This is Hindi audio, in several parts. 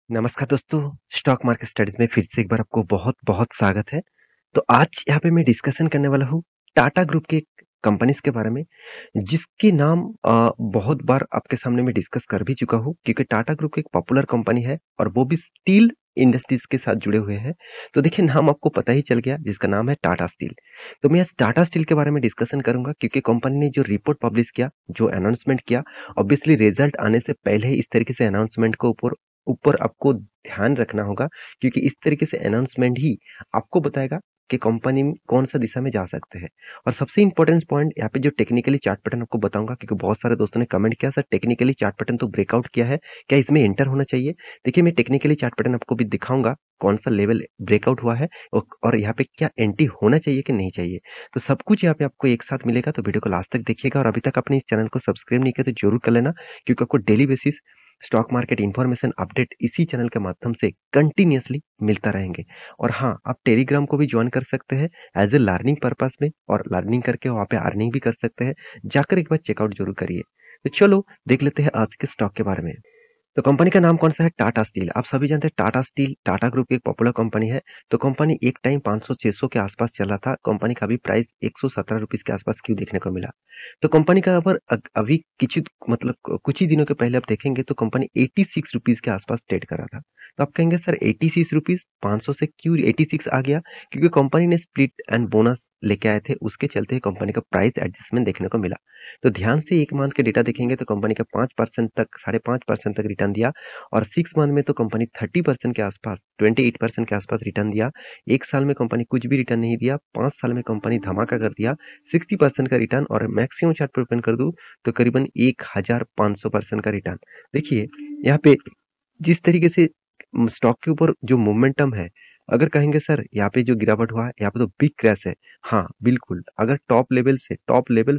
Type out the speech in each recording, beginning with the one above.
नमस्कार दोस्तों, स्टॉक मार्केट स्टडीज में फिर से एक बार आपको बहुत-बहुत स्वागत है। तो आज यहाँ पे मैं डिस्कशन करने वाला हूँ टाटा ग्रुप के कंपनीज़ के बारे में, जिसके नाम बहुत बार आपके सामने मैं डिस्कस कर भी चुका हूँ क्योंकि टाटा ग्रुप एक पॉपुलर कंपनी है और वो भी स्टील इंडस्ट्रीज़ के साथ जुड़े हुए हैं। तो देखिए नाम आपको पता ही चल गया जिसका नाम है टाटा स्टील। तो मैं आज टाटा स्टील के बारे में डिस्कशन करूँगा क्योंकि कंपनी ने जो रिपोर्ट पब्लिश किया, जो अनाउंसमेंट किया, ऑब्वियसली रिजल्ट आने से पहले ही इस तरीके से अनाउंसमेंट को ऊपर ऊपर आपको ध्यान रखना होगा क्योंकि इस तरीके से अनाउंसमेंट ही आपको बताएगा कि कंपनी में कौन-सा दिशा में जा सकते हैं। और सबसे इम्पोर्टेंट पॉइंट यहाँ पे जो टेक्निकली चार्ट पैटर्न आपको बताऊँगा क्योंकि बहुत सारे दोस्तों ने कमेंट किया सर टेक्निकली चार्ट पैटर्न तो ब्रेकआउट किया है, क्या इसमें एंटर होना चाहिए? देखिए मैं टेक्निकली चार्ट पैटर्न आपको भी दिखाऊँगा, कौन-सा लेवल ब्रेकआउट हुआ है और यहाँ पे क्या एंट्री होना चाहिए कि नहीं चाहिए। तो सब कुछ यहाँ पे आपको एक साथ मिलेगा तो वीडियो को लास्ट तक देखिएगा और अभी तक आपने इस चैनल को सब्सक्राइब नहीं किया तो ज़रूर कर लेना क्योंकि आपको daily basis stock market information update इसी चैनल के माध्यम से कंटिन्यूअसली मिलता रहेंगे। और हाँ, आप टेलीग्राम को भी ज्वाइन कर सकते हैं एज ए लर्निंग पर्पस में और लर्निंग करके वहाँ पे अर्निंग भी कर सकते हैं। जाकर एक बार चेकआउट जरूर करिए। तो चलो देख लेते हैं आज के स्टॉक के बारे में। तो कंपनी का नाम कौन-सा है? टाटा स्टील। आप सभी जानते हैं टाटा स्टील, टाटा ग्रुप की एक पॉपुलर कंपनी है। तो कंपनी एक टाइम 500-600 के आसपास चल रहा था। कंपनी का अभी प्राइस ₹117 के आसपास क्यों देखने को मिला? तो कंपनी का अगर अभी किचित मतलब कुछ ही दिनों के पहले आप देखेंगे तो कंपनी ₹86 के आसपास ट्रेड कर रहा था। तो आप कहेंगे सर ₹86 500 से क्यों 86 आ गया? क्योंकि कंपनी ने स्प्लिट एंड बोनस लेके आए थे, उसके चलते कंपनी का प्राइस एडजस्टमेंट देखने को मिला। तो ध्यान से 1 मंथ के डेटा देखेंगे तो कंपनी का 5% तक 5.5% तक रिटर्न दिया और 6 मंथ में तो कंपनी 30% के आसपास 28% के आसपास रिटर्न दिया। 1 साल में कंपनी कुछ भी रिटर्न नहीं दिया, 5 साल में कंपनी धमाका कर दिया, 60% का रिटर्न और मैक्सिमम चार्ट पर ओपन कर दूँ तो करीबन 1500% का रिटर्न। देखिए, यहाँ पे जिस तरीके से स्टॉक के ऊपर जो मोमेंटम है, अगर कहेंगे सर यहाँ पे जो गिरावट हुआ है, यहाँ पे तो बिग क्रैश है। हाँ, बिल्कुल, अगर टॉप लेवल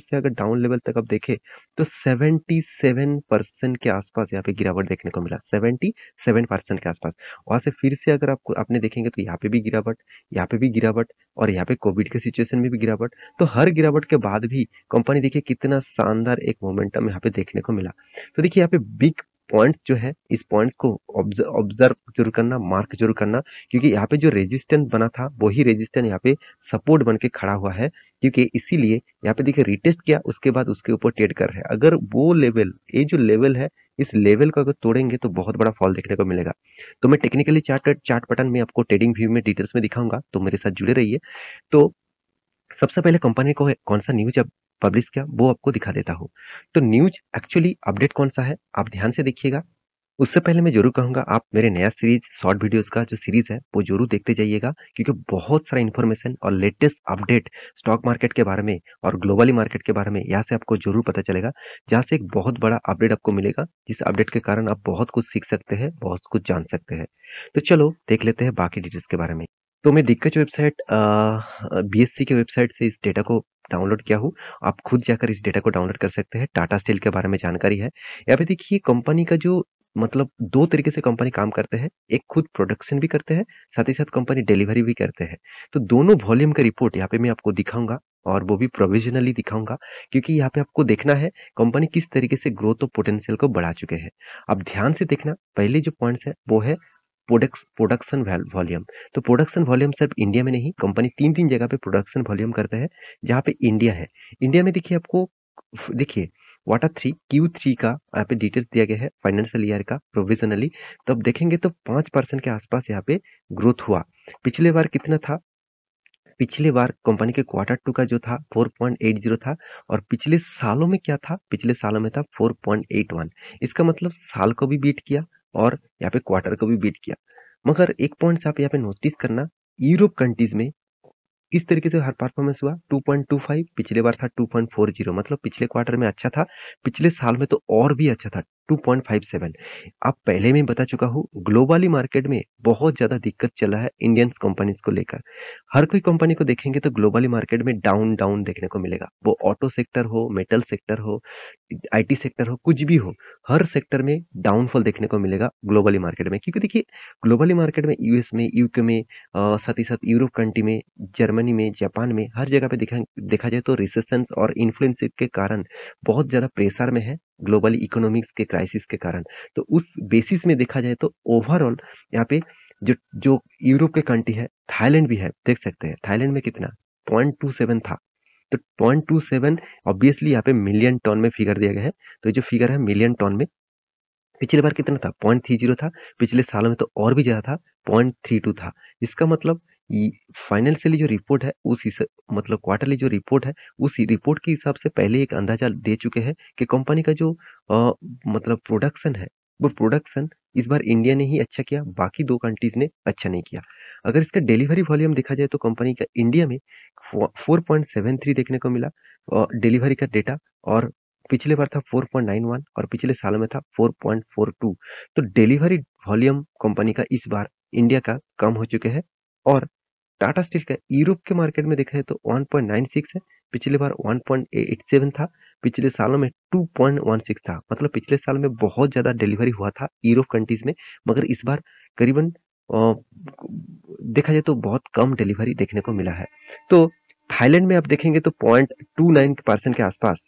से अगर डाउन लेवल तक आप देखें, तो 77% के आसपास यहाँ पे गिरावट देखने को मिला, 77% के आसपास। वहाँ से फिर से अगर आपने देखेंगे तो यहाँ पे भी गिरावट, यहाँ पे भी गिरावट और यहाँ पे कोविड के सिचुएशन में भी गिरावट। तो हर गिरावट के बाद भी कंपनी देखिए कितना शानदार एक मोमेंटम यहाँ पे देखने को मिला। तो देखिए यहाँ पे बिग पॉइंट्स जो है, इस पॉइंट्स को ऑब्जर्व ज़रूर करना, मार्क ज़रूर करना क्योंकि यहाँ पे जो रेजिस्टेंस बना था, वही रेजिस्टेंस यहाँ पे सपोर्ट बन के खड़ा हुआ है क्योंकि इसीलिए यहाँ पे देखिए रीटेस्ट किया, उसके बाद उसके ऊपर ट्रेड कर रहा है। अगर वो लेवल, ये जो लेवल है, इस लेवल को अगर तोड़ेंगे तो बहुत बड़ा फॉल देखने को मिलेगा। तो मैं टेक्निकली चार्ट पैटर्न में आपको ट्रेडिंग व्यू में डिटेल्स में दिखाऊँगा, तो मेरे साथ जुड़े रहिए। तो सबसे पहले कंपनी को कौन-सा न्यूज़ अब पब्लिश किया, वो आपको दिखा देता हूँ। तो न्यूज़ एक्चुअली अपडेट कौन-सा है, आप ध्यान से देखिएगा। उससे पहले मैं ज़रूर कहूँगा आप मेरे नया सीरीज़ शॉर्ट वीडियोज़ का जो सीरीज़ है, वो ज़रूर देखते जाइएगा क्योंकि बहुत सारा इन्फॉर्मेशन और लेटेस्ट अपडेट स्टॉक मार्केट के बारे में और ग्लोबली मार्केट के बारे में यहाँ से आपको ज़रूर पता चलेगा। जहाँ से एक बहुत बड़ा अपडेट आपको मिलेगा, जिस अपडेट के कारण आप बहुत कुछ सीख सकते हैं, बहुत कुछ जान सकते हैं। तो चलो देख लेते हैं बाकी डिटेल्स के बारे में। तो मैं दिग्गज वेबसाइट बीएससी के वेबसाइट से इस डेटा को डाउनलोड किया हूँ। आप खुद जाकर इस डेटा को डाउनलोड कर सकते हैं। टाटा स्टील के बारे में जानकारी है। यहाँ पे देखिए कंपनी का जो मतलब 2 तरीके से कंपनी काम करते हैं। एक खुद प्रोडक्शन भी करते हैं, साथ ही साथ कंपनी डिलीवरी भी करते हैं। तो दोनों वॉल्यूम का रिपोर्ट यहाँ पे मैं आपको दिखाऊँगा और वो भी प्रोविज़नली दिखाऊँगा क्योंकि यहाँ पे आपको देखना है कंपनी किस तरीके से ग्रोथ और पोटेंशियल को बढ़ा चुके हैं। अब ध्यान से देखना, पहले जो पॉइंट्स है वो है प्रोडक्शन वॉल्यूम। तो प्रोडक्शन वॉल्यूम सिर्फ इंडिया में नहीं, कंपनी 3-3 जगह पे प्रोडक्शन वॉल्यूम करते हैं, जहाँ पे इंडिया है। इंडिया में देखिए आपको देखिए Q3 का यहाँ पे डिटेल्स दिया गया है फाइनेंशियल ईयर का प्रोविजनली। तो अब देखेंगे तो 5% के आसपास यहाँ पे ग्रोथ हुआ। पिछले बार कितना था? पिछले बार कंपनी के क्वार्टर 2 का जो था 4.80 था और पिछले सालों में क्या था? पिछले सालों में था 4.81। इसका मतलब साल को भी बीट किया और यहाँ पे क्वार्टर को भी बीट किया। मगर एक पॉइंट्स आप यहाँ पे नोटिस करना, यूरोप कंट्रीज में किस तरीके से हर परफॉर्मेंस हुआ 2.25, पिछले बार था 2.40, मतलब पिछले क्वार्टर में अच्छा था, पिछले साल में तो और भी अच्छा था 2.57। अब पहले मैं बता चुका हूँ ग्लोबली मार्केट में बहुत ज्यादा दिक्कत चला है इंडियन कंपनीज को लेकर। हर कोई कंपनी को देखेंगे तो ग्लोबली मार्केट में डाउन डाउन देखने को मिलेगा, वो ऑटो सेक्टर हो, मेटल सेक्टर हो, आईटी सेक्टर हो, कुछ भी हो, हर सेक्टर में डाउनफॉल देखने को मिलेगा ग्लोबली मार्केट में। क्योंकि देखिए ग्लोबली मार्केट में यूएस में, यूके में, साथ ही साथ यूरोप कंट्री में, जर्मनी में, जापान में, हर जगह पे देखा देखा जाए तो रिसेशंस और इन्फ्लेशन के कारण बहुत ज़्यादा प्रेशर में है ग्लोबल इकोनॉमिक्स के क्राइसिस के कारण। तो उस बेसिस में देखा जाए तो ओवरऑल यहाँ पे जो जो यूरोप के कंट्री है, थाईलैंड भी है, देख सकते हैं थाईलैंड में कितना 0.27 था। तो 0.27 ऑब्वियसली यहाँ पे मिलियन टन में फिगर दिया गया है। तो ये जो फिगर है मिलियन टन में, पिछली बार कितना था 0.30 था, पिछले सालों में तो और भी ज़्यादा था 0.32 था। इसका मतलब फाइनेंशियली जो रिपोर्ट है मतलब क्वार्टरली जो रिपोर्ट है उस रिपोर्ट के हिसाब से पहले एक अंदाजा दे चुके हैं कि कंपनी का जो मतलब प्रोडक्शन है वो प्रोडक्शन इस बार इंडिया ने ही अच्छा किया, बाकी 2 कंट्रीज ने अच्छा नहीं किया। अगर इसका डिलीवरी वॉल्यूम देखा जाए तो कंपनी का इंडिया में 4.73 देखने को मिला डिलीवरी का डेटा, और पिछले बार था 4.91 और पिछले साल में था 4.42। तो डिलीवरी वॉल्यूम कंपनी का इस बार इंडिया का कम हो चुके हैं। और टाटा स्टील का यूरोप के मार्केट में देखा जाए तो 1.96 है, पिछले बार 1.87 था, पिछले सालों में 2.16 था। मतलब पिछले साल में बहुत ज़्यादा डिलीवरी हुआ था यूरोप कंट्रीज में, मगर इस बार करीबन देखा जाए तो बहुत कम डिलीवरी देखने को मिला है। तो थाईलैंड में आप देखेंगे तो 0.29% के आसपास,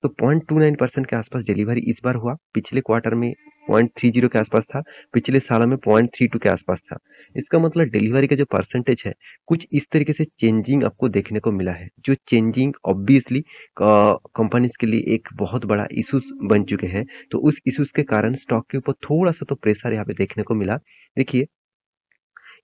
तो 0.29% के आसपास डिलीवरी इस बार हुआ, पिछले क्वार्टर में 0.30 के आसपास था, पिछले साल में 0.32 के आसपास था। इसका मतलब डिलीवरी का जो परसेंटेज है कुछ इस तरीके से चेंजिंग आपको देखने को मिला है, जो चेंजिंग ऑब्वियसली कंपनीज के लिए एक बहुत बड़ा इशूज बन चुके हैं। तो उस इशूज के कारण स्टॉक के ऊपर थोड़ा सा तो प्रेशर यहाँ पे देखने को मिला। देखिए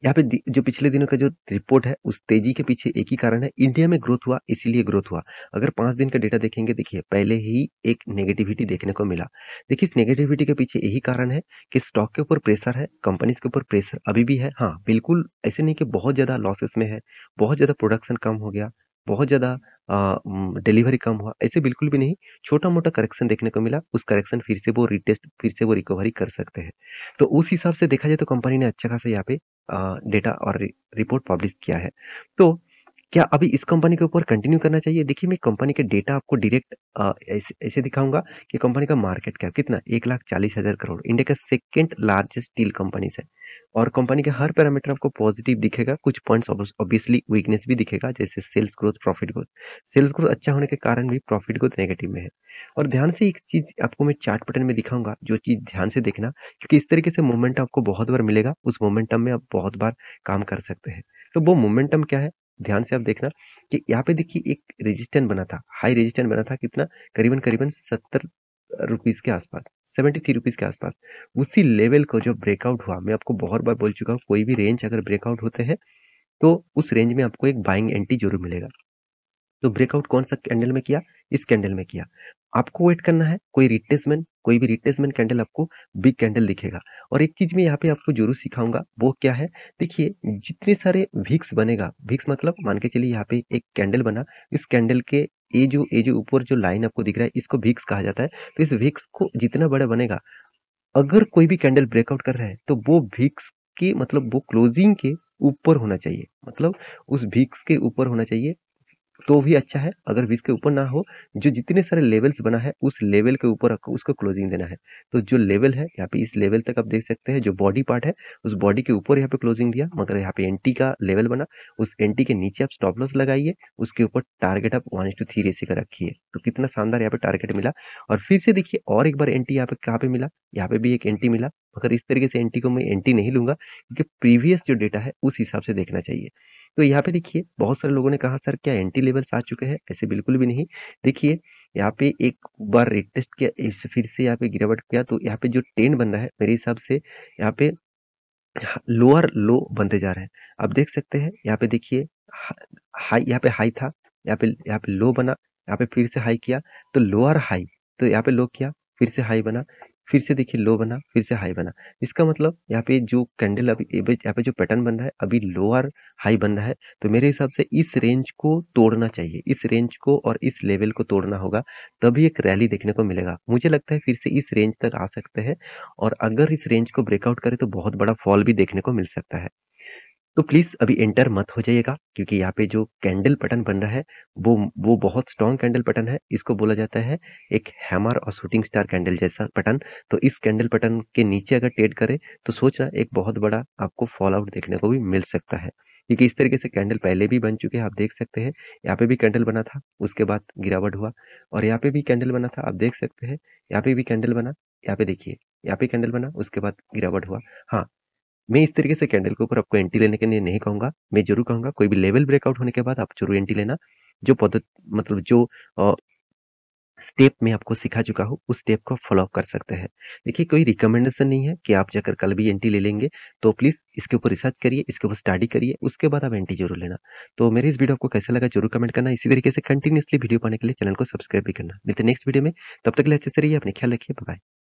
यहाँ पे जो पिछले दिनों का जो रिपोर्ट है उस तेजी के पीछे एक ही कारण है, इंडिया में ग्रोथ हुआ इसीलिए ग्रोथ हुआ। अगर 5 दिन का डेटा देखेंगे, देखिए पहले ही एक नेगेटिविटी देखने को मिला। देखिए इस नेगेटिविटी के पीछे यही कारण है कि स्टॉक के ऊपर प्रेशर है, कंपनीज के ऊपर प्रेशर अभी भी है। हाँ बिल्कुल ऐसे नहीं कि बहुत ज्यादा लॉसेस में है, बहुत ज्यादा प्रोडक्शन कम हो गया, बहुत ज्यादा डिलीवरी कम हुआ, ऐसे बिल्कुल भी नहीं। छोटा मोटा करेक्शन देखने को मिला, उस करेक्शन फिर से वो रिटेस्ट, फिर से वो रिकवरी कर सकते हैं। तो उस हिसाब से देखा जाए तो कंपनी ने अच्छा खासा यहाँ पे डेटा और रिपोर्ट पब्लिश किया है। तो क्या अभी इस कंपनी के ऊपर कंटिन्यू करना चाहिए? देखिए मैं कंपनी के डेटा आपको डायरेक्ट ऐसे ऐसे दिखाऊंगा कि कंपनी का मार्केट कैप कितना 1,40,000 करोड़, इंडिया का सेकंड लार्जेस्ट स्टील कंपनी है। और कंपनी के हर पैरामीटर आपको पॉजिटिव दिखेगा, कुछ पॉइंट्स ऑब्वियसली वीकनेस भी दिखेगा, जैसे sales growth, profit growth. Sales growth अच्छा होने के कारण भी प्रॉफिट ग्रोथ नेगेटिव में है। और ध्यान से एक चीज आपको मैं चार्ट पैटर्न में दिखाऊंगा, जो चीज ध्यान से देखना, क्योंकि इस तरीके से मोमेंटम आपको बहुत बार मिलेगा, उस मोमेंटम में आप बहुत बार काम कर सकते हैं। तो वो मोमेंटम क्या है, ध्यान से आप देखना कि यहाँ पे देखिए एक रेजिस्टेंस बना था, हाई रेजिस्टेंस बना था, कितना करीबन करीबन 70 रुपीज के आसपास, 73 रुपीज के आसपास। उसी लेवल को जो ब्रेकआउट हुआ, मैं आपको बहुत बार बोल चुका हूँ, कोई भी रेंज अगर ब्रेकआउट होते हैं तो उस रेंज में आपको एक बाइंग एंट्री जरूर मिलेगा। तो ब्रेकआउट कौन सा कैंडल में किया, इस कैंडल में किया। आपको वेट करना है, कोई रिट्रेसमेंट, कोई भी रिट्रेसमेंट कैंडल आपको बिग कैंडल दिखेगा। और एक चीज मैं यहाँ पे आपको जरूर सिखाऊंगा, वो क्या है, देखिए जितने सारे विक्स बनेगा, विक्स मतलब मान के चलिए यहाँ पे एक कैंडल बना, इस कैंडल के ये जो ऊपर जो लाइन आपको दिख रहा है इसको विक्स कहा जाता है। तो इस विक्स को जितना बड़ा बनेगा, अगर कोई भी कैंडल ब्रेकआउट कर रहा है तो वो विक्स के मतलब वो क्लोजिंग के ऊपर होना चाहिए, मतलब उस विक्स के ऊपर होना चाहिए, तो भी अच्छा है। अगर 20 के ऊपर ना हो, जो जितने सारे लेवल्स बना है उस लेवल के ऊपर आपको उसको क्लोजिंग देना है। तो जो लेवल है यहाँ पे, इस लेवल तक आप देख सकते हैं, जो बॉडी पार्ट है उस बॉडी के ऊपर यहाँ पे क्लोजिंग दिया, मगर यहाँ पे एंटी का लेवल बना, उस एंटी के नीचे आप स्टॉप लॉस लगाइए, उसके ऊपर टारगेट आप 1:3 रेसी का रखिए। तो कितना शानदार यहाँ पे टारगेट मिला। और फिर से देखिए और एक बार एंटी यहाँ पे कहाँ पे मिला, यहाँ पे भी एक एंटी मिला, मगर इस तरीके से एंटी को मैं एंटी नहीं लूंगा, क्योंकि प्रीवियस जो डेटा है उस हिसाब से देखना चाहिए। तो यहाँ पे देखिए बहुत सारे लोगों ने कहा सर क्या एंटी लेवल्स आ चुके हैं, ऐसे बिल्कुल भी नहीं। देखिए यहाँ पे एक बार रिटेस्ट किया, इस फिर से यहाँ पे गिरावट किया, तो यहाँ पे जो ट्रेंड बन रहा है मेरे हिसाब से यहाँ पे लोअर लो बनते जा रहे हैं। आप देख सकते हैं यहाँ पे देखिए हाई, यहाँ पे हाई था, यहाँ पे लो बना, यहाँ पे फिर से हाई किया, तो लोअर हाई, तो यहाँ पे लो किया, फिर से हाई बना, फिर से देखिए लो बना, फिर से हाई बना। इसका मतलब यहाँ पे जो कैंडल अभी यहाँ पे जो पैटर्न बन रहा है अभी लोअर हाई बन रहा है। तो मेरे हिसाब से इस रेंज को तोड़ना चाहिए, इस रेंज को और इस लेवल को तोड़ना होगा, तभी एक रैली देखने को मिलेगा। मुझे लगता है फिर से इस रेंज तक आ सकते हैं, और अगर इस रेंज को ब्रेकआउट करे तो बहुत बड़ा फॉल भी देखने को मिल सकता है। तो प्लीज अभी एंटर मत हो जाइएगा, क्योंकि यहाँ पे जो कैंडल पैटर्न बन रहा है वो बहुत स्ट्रॉन्ग कैंडल पैटर्न है। इसको बोला जाता है एक हैमर और शूटिंग स्टार कैंडल जैसा पैटर्न। तो इस कैंडल पैटर्न के नीचे अगर ट्रेड करे तो सोचना एक बहुत बड़ा आपको फॉल आउट देखने को भी मिल सकता है। क्योंकि इस तरीके से कैंडल पहले भी बन चुके हैं, आप देख सकते हैं। यहाँ पे भी कैंडल बना था, उसके बाद गिरावट हुआ और यहाँ पे भी कैंडल बना था, आप देख सकते हैं। यहाँ पे भी कैंडल बना, यहाँ पे देखिए, यहाँ पे कैंडल बना, उसके बाद गिरावट हुआ। हाँ, मैं इस तरीके से कैंडल के ऊपर आपको एंट्री लेने के लिए नहीं कहूँगा। मैं ज़रूर कहूँगा कोई भी लेवल ब्रेकआउट होने के बाद आप ज़रूर एंट्री लेना। जो मतलब जो स्टेप मैं आपको सिखा चुका हूँ, उस स्टेप को फॉलो अप कर सकते हैं। देखिए, कोई रिकमेंडेशन नहीं है कि आप जाकर कल भी एंट्री ले लेंगे, तो प्लीज़ इसके ऊपर रिसर्च करिए, इसके ऊपर स्टडी करिए, उसके बाद आप एंट्री ज़रूर लेना। तो मेरी इस वीडियो आपको कैसा लगा ज़रूर कमेंट करना। इसी तरीके से कंटिन्यूअसली वीडियो पाने के लिए चैनल को सब्सक्राइब भी करना। मिलते हैं नेक्स्ट वीडियो में, तब तक के लिए अच्छे से रहिए, अपना ख्याल रखिए, बाय बाय।